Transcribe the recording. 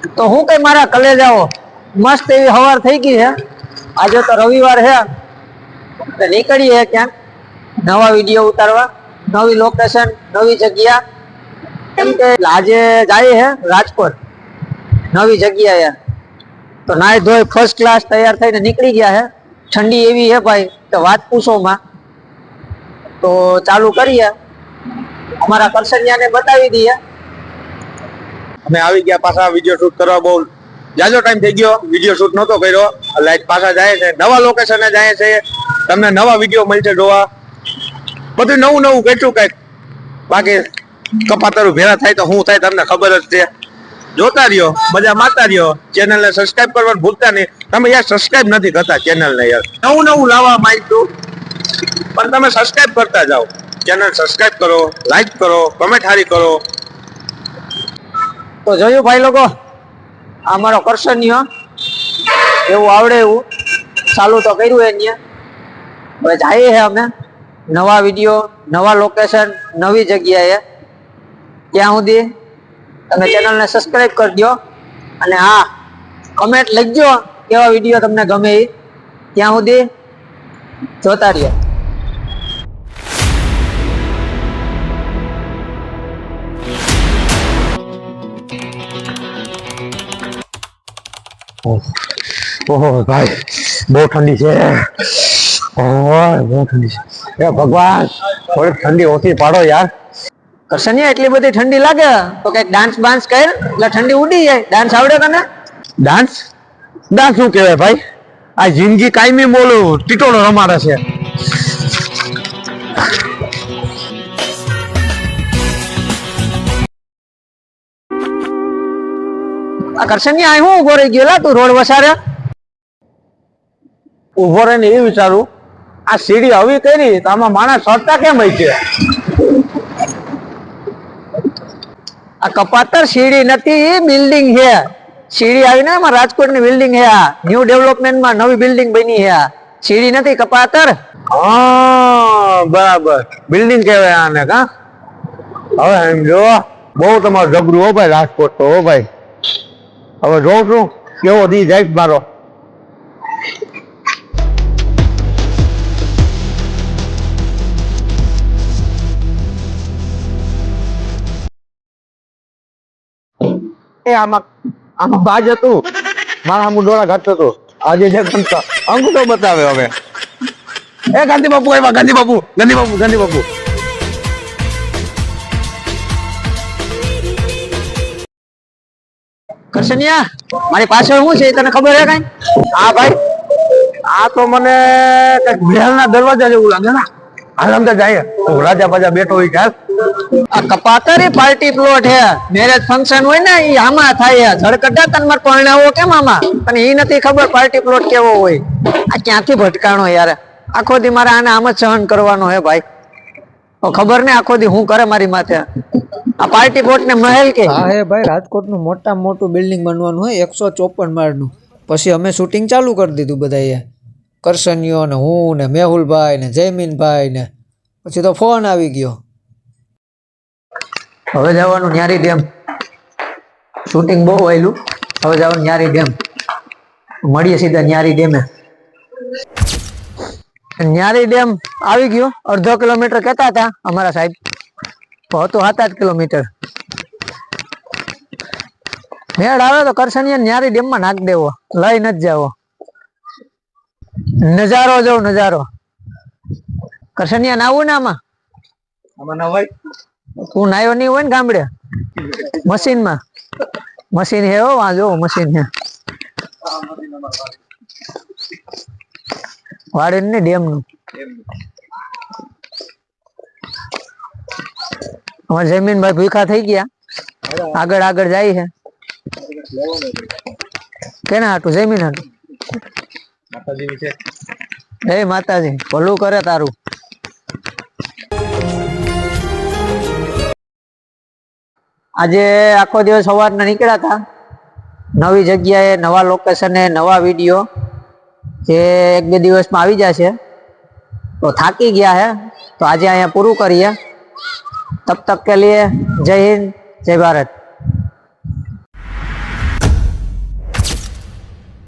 તો હું કઈ મારા કલેજાઓ મસ્ત એવી હવાર થઈ ગઈ છે। આજે તો રવિવાર છે તો નીકળીએ ક્યાંક નવા વિડીયો ઉતારવા, નવી લોકેશન, નવી જગ્યા। કેમ કે આજે જાય છે રાજકોટ નવી જગ્યાએ, તો નાઈ ધોઈ ફર્સ્ટ ક્લાસ તૈયાર થઈને નીકળી ગયા છે। ઠંડી એવી છે ભાઈ કે વાત પૂછો માં। તો ચાલુ કરીએ, અમારા કરસનિયાને બતાવી દઈએ। અમે આવી ગયા પાછા વિડીયો શૂટ કરવા। બહુ જાજો ટાઈમ થઈ ગયો વિડીયો શૂટ નહોતો કર્યો, એટલે પાછા જાય છે નવા લોકેશને જાય છે। તમને નવા વિડીયો મળશે જોવા, બધું નવું નવું કેટલું કઈક। બાકી કપાતરું ભેળા થાય તો શું થાય તમને ખબર જ છે। જોતા રહ્યો, મજા મારતા રહ્યો। ચેનલને સબસ્ક્રાઇબ કરવાનું ભૂલતા નહીં। તમે યાર સબસ્ક્રાઇબ નથી કરતા ચેનલને યાર। નવું નવું લાવવા માંગતું પણ તમે સબસ્ક્રાઇબ કરતા જાઓ। ચેનલ સબસ્ક્રાઇબ કરો, લાઈક કરો, કમેન્ટ હારી કરો। તો જોયું ભાઈ લોકો, અમારો કરસનિયો એવું આવડે એવું ચાલુ તો કર્યું એને। હવે જઈએ છે અમે નવા વિડીયો, નવા લોકેશન, નવી જગ્યાએ। ત્યાં સુધી તમે ચેનલને સબસ્ક્રાઇબ કરજો, અને હા કમેન્ટ લખજો કેવા વિડીયો તમને ગમે એ। ત્યાં સુધી જોતા રહ્યો। ઓહો ભાઈ બહુ ઠંડી છે। ઓહ બહુ ઠંડી છે। એ ભગવાન થોડી ઠંડી ઓછી પાડો યાર। કરસનિયા એટલી બધી ઠંડી લાગે તો કઈક ડાન્સ બાન્સ કર એટલે ઠંડી ઉડી જાય। ડાન્સ આવડે તને? ડાન્સ ડાન્સ શું કહેવાય ભાઈ? આ જિંદગી કાયમી બોલું ટીટોળો રમાડે છે। આ કરસનિયા અહીં હું ઉભો રહી ગયો તું રોડ વસારે? ઉભો રહીને એ વિચારું, આ સીડી આવી કરી તો આમાં માણસ ચડતા કેમ હોય છે? આ કપાતર સીડી નથી, બિલ્ડિંગ છે। સીડી આવીને એમાં રાજકોટની બિલ્ડિંગ છે। આ ન્યુ ડેવલપમેન્ટમાં નવી બિલ્ડિંગ બની છે। સીડી નથી કપાતર। હા બરાબર, બિલ્ડિંગ કહેવાય આને કા? હવે એમ જો બહુ તમારું જબરું હો ભાઈ રાજકોટ તો હો ભાઈ। હવે જોઉં છું કેવો દી જાય મારો। એ આમાં આમાં બાજ હતું, મારા આમ ડોળા ઘાટ હતું। આજે જે ગમતા અંગૂઠો બતાવે હવે। એ ગાંધી બાપુ આવ્યા, ગાંધી બાપુ, ગાંધી બાપુ, ગાંધી બાપુ। કરસનિયા મારી પાછળ શું છે તને ખબર છે કઈ? હા ભાઈ, આ તો મને કઈક મહેલના દરવાજા જેવું લાગે ને। હાલ અંદર જાય રાજા બાજા બેઠો હોય ચાલ। આ કપાતર પાર્ટી પ્લોટ છે। મેરેજ ફંક્શન હોય ને એ આમાં થાય છે। ધડકડા તને મારે પરણાવો કેમ આમાં? પણ એ નથી ખબર પાર્ટી પ્લોટ કેવો હોય। આ ક્યાંથી ભટકાણો યાર? આખો દી મારે આને આમ જ સહન કરવાનો હે ભાઈ। ખબર ને આખો દી હું કરે મારી માથે। આ પાર્ટી પ્લોટ ને મહેલ કે? હા હે ભાઈ, રાજકોટનું મોટામાં મોટું બિલ્ડિંગ બનવાનું હોય 154 માળનું। પછી અમે શૂટિંગ ચાલુ કરી દીધું બધાએ, કરસનિયો ને હું ને મેહુલભાઈ ને જયમીનભાઈ ને। પછી તો ફોન આવી ગયો। હવે જવાનું ન્યારી ડેમ, શૂટિંગ બહુ આવેલું। હવે જવાનું ન્યારી ડેમ, મળીએ સીધા ન્યારી ડેમે। ન્યારી ડેમ આવી ગયું, અડધો કિલોમીટર કહેતા હતા અમારા સાહેબ, તો હતું 7-8 કિલોમીટર। મેળ આવે તો કરસનિયા ન્યારી ડેમ માં નાખ દેવો, લઈ નથી જાવો। નજારો જો નજારો। કરસનિયા નાવું ને આમાં? આમાં ના હોય? તું નાયો નહીં હોય ને ગામડે મશીનમાં? મશીન હે હો, આ જો મશીન હે વાડી ને ડેમ નું। અમારે જમીનભાઈ ભૂખા થઈ ગયા, આગળ આગળ જાય છે। કેના હાટું? જમીન હાટું? જય માતાજી, ભલું કરે તારું। આજે આખો દિવસ સવારના નીકળ્યા હતા નવી જગ્યાએ, નવા લોકેશને, નવા વિડીયો જે 1-2 દિવસમાં આવી જશે। તો થાકી ગયા है, तो આજે અહીંયા પૂરું કરીએ। तब तक के लिए जय हिंद, जय भारत।